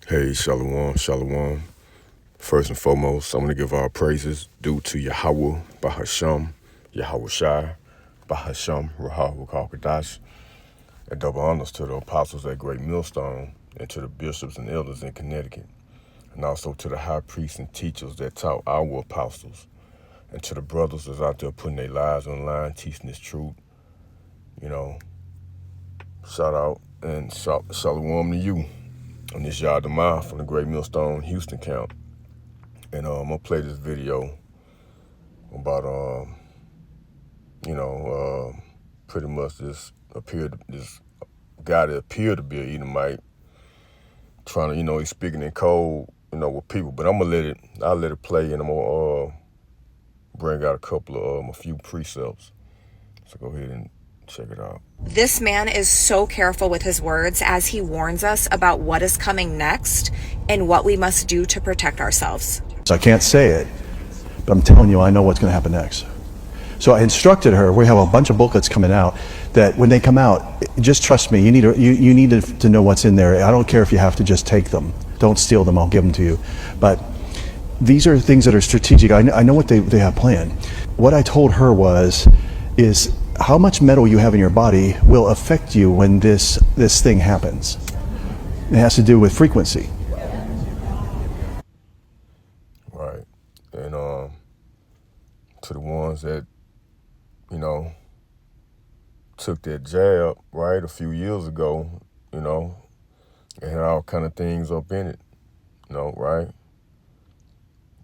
Hey, Shalom, Shalom. First and foremost, I want to give our praises due to Yahweh, Bahasham, Yahweh Shai, Bahasham, Rahah, Kadash, and double honors to the apostles at Great Millstone, and to the bishops and elders in Connecticut, and also to the high priests and teachers that taught our apostles, and to the brothers that's out there putting their lives on the line, teaching this truth. You know, shout out and shalom to you on this Yard Mile from the Great Millstone Houston camp. And I'm gonna play this video about pretty much this guy that appeared to be an Edomite trying to, he's speaking in code, with people. But I'll let it play, and I'm gonna bring out a few precepts. So go ahead and check it out. This man is so careful with his words as he warns us about what is coming next and what we must do to protect ourselves. So I can't say it, but I'm telling you, I know what's going to happen next. So I instructed her. We have a bunch of booklets coming out that when they come out, just trust me. You need to know what's in there. I don't care if you have to just take them. Don't steal them. I'll give them to you. But these are things that are strategic. I know what they have planned. What I told her is how much metal you have in your body will affect you when this thing happens. It has to do with frequency. Right. And to the ones that, took that jab, right, a few years ago, it had all kind of things up in it, right?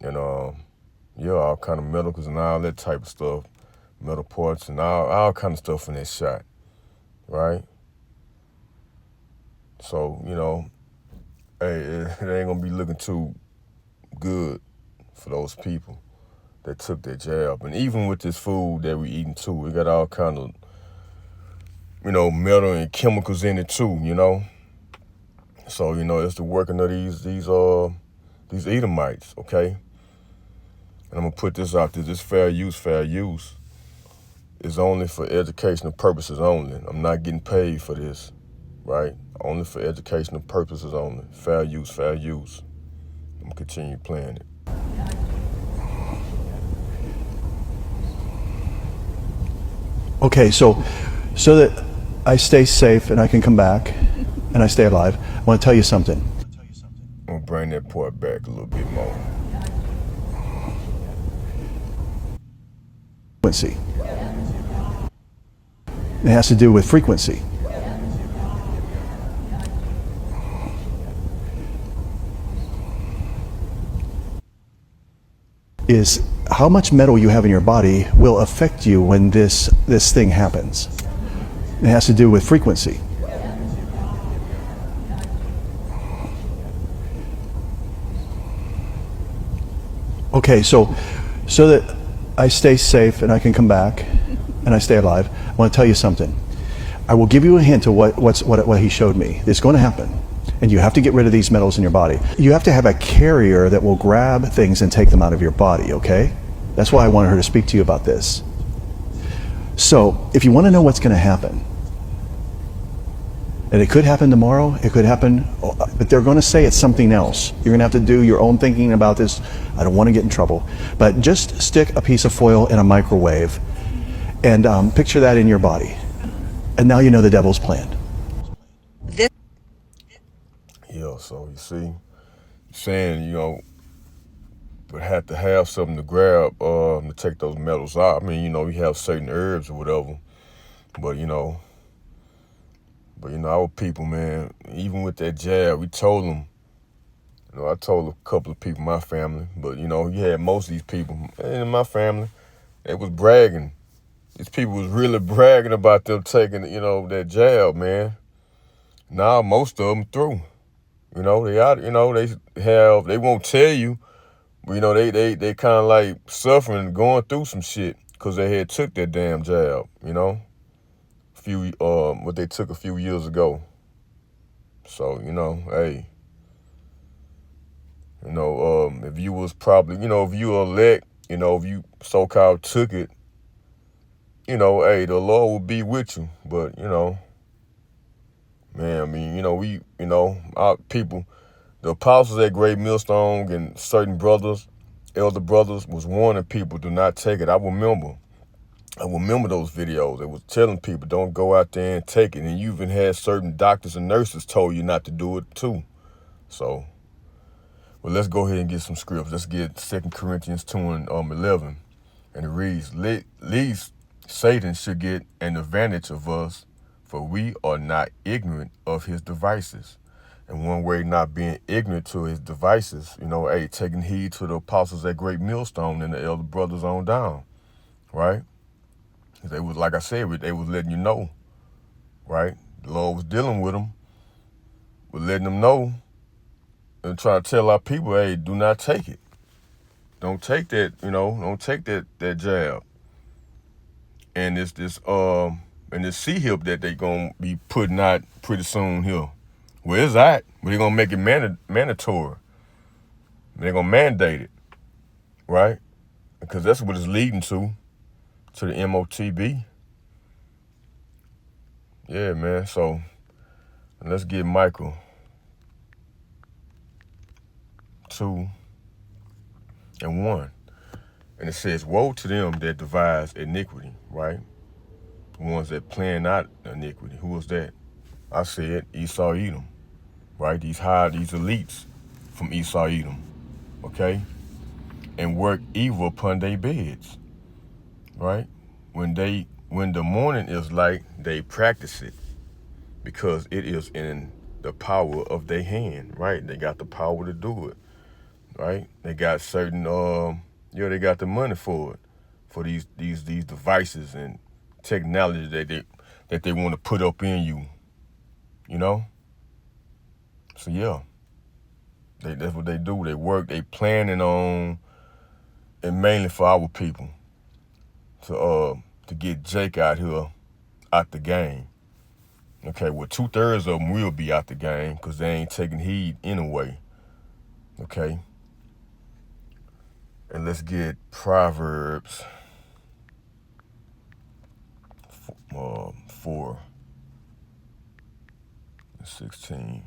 And all kind of medicals and all that type of stuff, metal parts and all kind of stuff in that shot, right? So, hey, it ain't gonna be looking too good for those people that took that jab. And even with this food that we eating too, we got all kind of, metal and chemicals in it too, So, it's the working of these Edomites, okay? And I'm gonna put this out there, this fair use is only for educational purposes only. I'm not getting paid for this, right? Only for educational purposes only. Fair use. I'm gonna continue playing it. Okay, so that I stay safe and I can come back and I stay alive, I want to tell you something. I'm gonna bring that part back a little bit more. Frequency. It has to do with frequency. Is how much metal you have in your body will affect you when this thing happens. It has to do with frequency. Okay, so that I stay safe and I can come back and I stay alive, I want to tell you something. I will give you a hint of what he showed me. It's going to happen. And you have to get rid of these metals in your body. You have to have a carrier that will grab things and take them out of your body, okay? That's why I wanted her to speak to you about this. So, if you want to know what's going to happen, and it could happen tomorrow, it could happen, but they're going to say it's something else. You're going to have to do your own thinking about this. I don't want to get in trouble. But just stick a piece of foil in a microwave and picture that in your body. And now you know the devil's plan. Yeah, so you see, saying, but had to have something to grab to take those metals out. I mean, you have certain herbs or whatever, but our people, man, even with that jab, we told them, I told a couple of people in my family, but you had most of these people in my family, they was bragging. These people was really bragging about them taking, that jab, man. Now most of them through. They out, they won't tell you, but, they kind of like suffering, going through some shit because they had took that damn jab, what they took a few years ago. So, hey, if you was probably, if you elect, if you so-called took it, hey, the Lord will be with you. But, man, I mean, our people, The apostles at Great Millstone and certain brothers, elder brothers, was warning people, do not take it. I remember those videos. They was telling people, don't go out there and take it. And you even had certain doctors and nurses told you not to do it too. So, well, let's go ahead and get some scripts. Let's get 2 Corinthians 2 and 11. And it reads, least Satan should get an advantage of us, for we are not ignorant of his devices. And one way not being ignorant to his devices, taking heed to the apostles at Great Millstone and the elder brothers on down, right? They was, like I said, they was letting you know, right? The Lord was dealing with them, was letting them know, and trying to tell our people, hey, do not take it. Don't take that, don't take that jab. And it's this C-hip that they gonna be putting out pretty soon here. Where is that? They're gonna make it mandatory. They're gonna mandate it, right? Because that's what it's leading to the MOTB. Yeah, man. So let's get Michael 2 and 1. And it says, woe to them that devise iniquity, right? The ones that plan out iniquity. Who was that? I said Esau Edom, right? These elites from Esau Edom, okay? And work evil upon their beds, right? When the morning is light, they practice it, because it is in the power of their hand, right? They got the power to do it, right? They got certain, they got the money for it, for these devices and technology that they want to put up in you, So yeah, that's what they do. They work. They planning on, and mainly for our people, to get Jake out here, out the game. Okay, well, 2/3 of them will be out the game because they ain't taking heed anyway. Okay. And let's get Proverbs 4 and 16.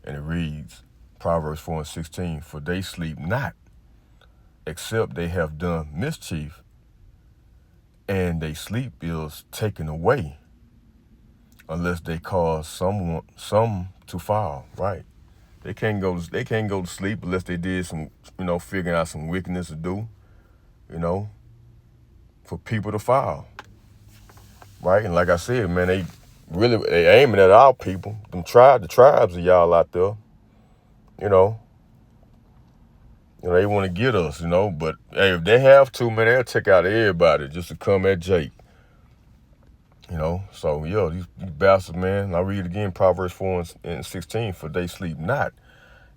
And it reads, Proverbs 4 and 16, for they sleep not, except they have done mischief, and their sleep is taken away, unless they cause some to fall, right? They can't go to sleep unless they did some, figuring out some wickedness to do, for people to fall, right? And like I said, man, they aiming at our people, the tribes of y'all out there, they want to get us, but hey, if they have to, man, they'll take out everybody just to come at Jake. So yeah, these bastards, man. I'll read again, Proverbs 4 and 16, for they sleep not,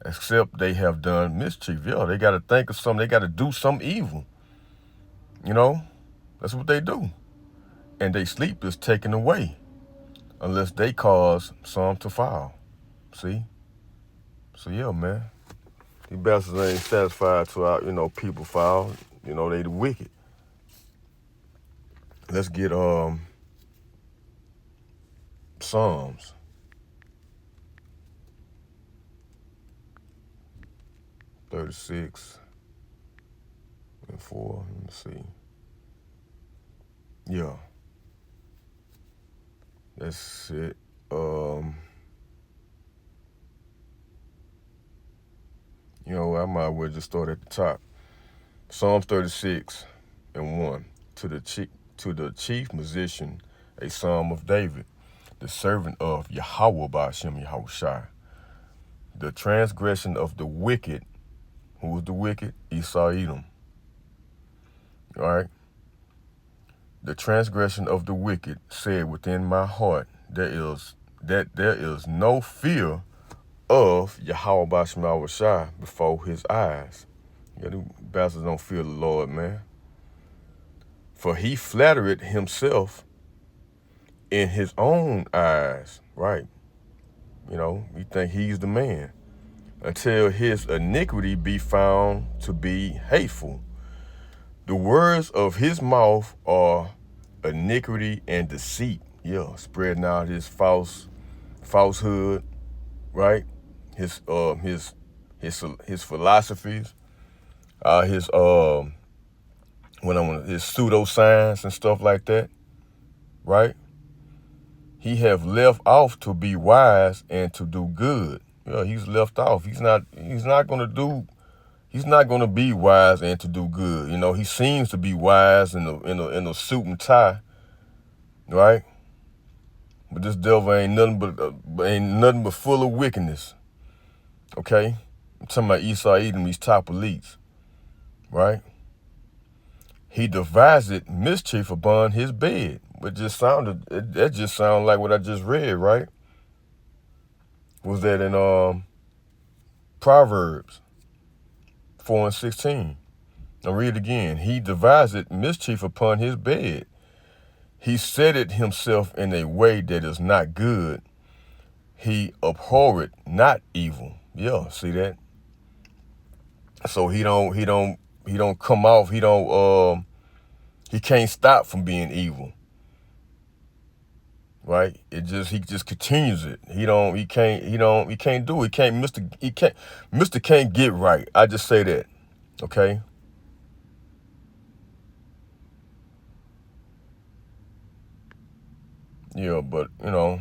except they have done mischief. Yeah, they got to think of something. They got to do some evil. That's what they do. And their sleep is taken away, unless they cause some to fall. See? So yeah, man. These bastards ain't satisfied to our, people fall. They the wicked. Let's get Psalms 36 and 4. Let me see. Yeah. That's it. I might as well just start at the top. Psalms 36 and 1. To the chief musician, a psalm of David, the servant of Yahweh Ba'ashem Yahushai. The transgression of the wicked. Who was the wicked? Esau Edom. All right. The transgression of the wicked said within my heart, there is no fear of Yahweh Ba'ashem Yahushai before his eyes. Yeah, these bastards don't fear the Lord, man. For he flattereth himself in his own eyes, right? He think he's the man, until his iniquity be found to be hateful. The words of his mouth are iniquity and deceit. Yeah, spreading out his falsehood, right? His philosophies, his his pseudoscience and stuff like that, right? He have left off to be wise and to do good. Yeah, he's left off. He's not gonna be wise and to do good. You know, he seems to be wise in a suit and tie, right? But this devil ain't nothing but full of wickedness. Okay? I'm talking about Esau Edom, these top elites, right? He devised mischief upon his bed. That just sounded like what I just read, right? Was that in Proverbs 4:16? I'll read it again. He devised mischief upon his bed. He set it himself in a way that is not good. He abhorred not evil. Yeah, see that? So he don't come off. He can't stop from being evil. Right? He just continues it. He can't do it. Mr. can't get right. I just say that. Okay? Yeah, but let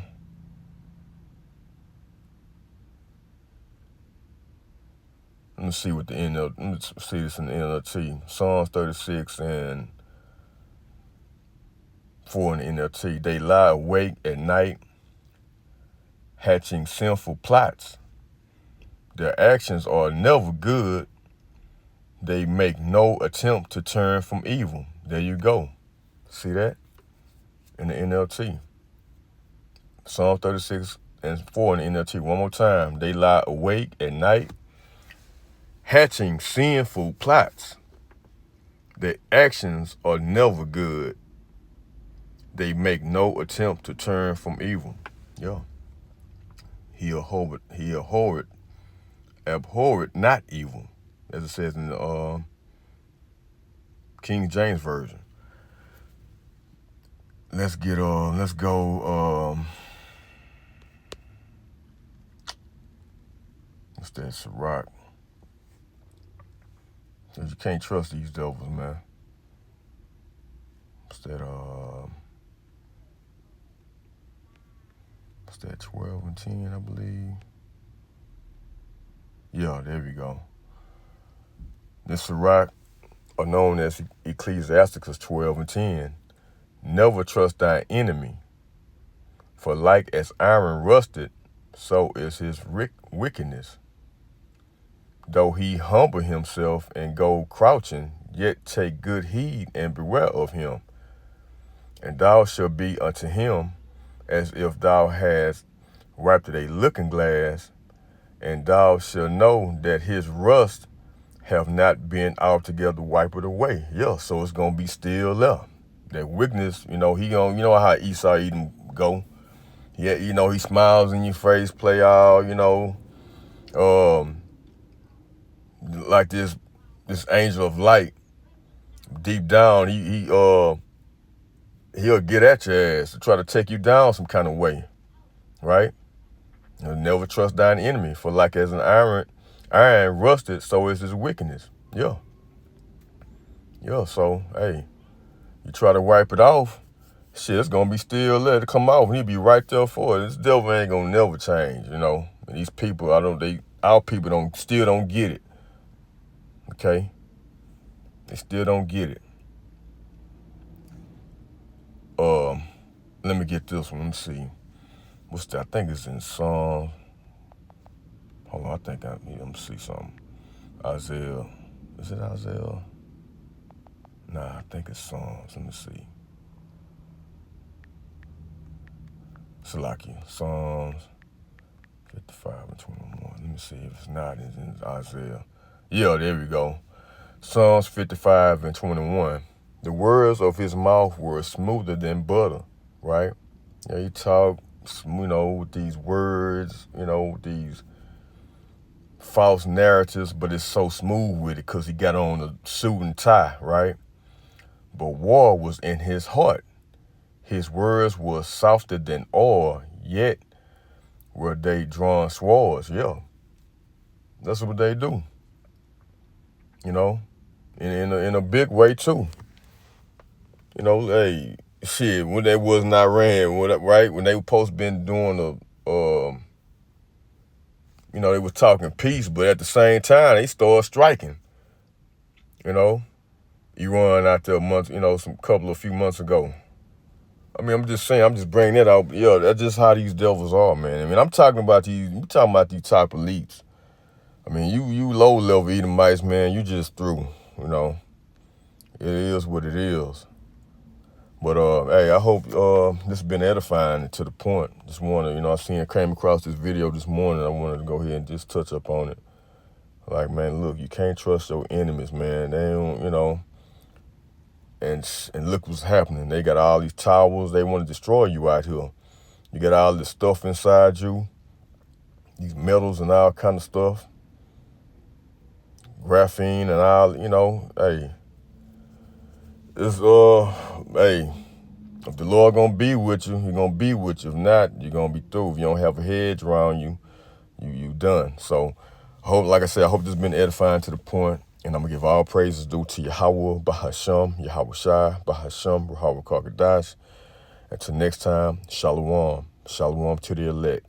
me see what let me see this in the NLT. Psalms 36 and 4 in the NLT. They lie awake at night, hatching sinful plots. Their actions are never good. They make no attempt to turn from evil. There you go. See that? In the NLT. Psalm 36 and 4 in the NLT. One more time. They lie awake at night, hatching sinful plots. Their actions are never good. They make no attempt to turn from evil. Yeah. He abhorred not evil, as it says in the King James Version. Let's go. What's that? Sirach. Cause you can't trust these devils, man. What's that? What's that? 12 and 10, I believe. Yeah, there we go. This Sirach, are known as Ecclesiasticus 12 and 10. Never trust thy enemy, for like as iron rusted, so is his wickedness. Though he humble himself and go crouching, yet take good heed and beware of him. And thou shalt be unto him as if thou hadst wiped a looking glass, and thou shalt know that his rust have not been altogether wiped away. Yeah, so it's gonna be still left. That wickedness, he gonna, how Esau Edom go. Yeah, he smiles in your face, play all, like this angel of light. Deep down, he'll get at your ass to try to take you down some kind of way, right? You'll never trust thine enemy, for like as an iron rusted, so is his wickedness. Yeah. Yeah, so, hey, you try to wipe it off, shit, it's gonna be still there to come off, and he'll be right there for it. This devil ain't gonna never change, And these people, our people still don't get it. Okay? They still don't get it. Let me get this one. Let me see. What's that? I think it's in Psalm. Hold on, let me see something. Isaiah. Is it Isaiah? Nah, I think it's Psalms. Let me see. Salakia. Psalms 55 and 21. Let me see if it's not. It's in Isaiah. Yeah, there we go. Psalms 55 and 21. The words of his mouth were smoother than butter, right? Yeah, he talk, with these words, these false narratives, but it's so smooth with it because he got on a suit and tie, right? But war was in his heart. His words were softer than oil, yet where they drawing swords. Yeah, that's what they do. You know, in a big way too. You know, hey, shit, when they was in Iran, right? When they were supposed to been doing you know, they was talking peace, but at the same time, they started striking. You know, Iran out there a few months ago. I mean, I'm just saying, I'm just bringing it out. Yeah, that's just how these devils are, man. I mean, I'm talking about these type elites. I mean, you low level Edomites, man, you just through. You know, it is what it is. But hey, I hope this has been edifying to the point. Just wanted, came across this video this morning. I wanted to go ahead and just touch up on it. Like, man, look, you can't trust your enemies, man. They don't, and look what's happening. They got all these towers. They want to destroy you out here. You got all this stuff inside you, these metals and all kind of stuff, graphene and all. Hey, it's hey, if the Lord gonna be with you, He gonna be with you. If not, you're gonna be through. If you don't have a hedge around you, you done. So, I hope this has been edifying to the point. And I'm going to give all praises due to Yahweh, Bahasham, Yahweh Shai, Bahasham, Ruhawa Kakadash. Until next time, Shalom. Shalom to the elect.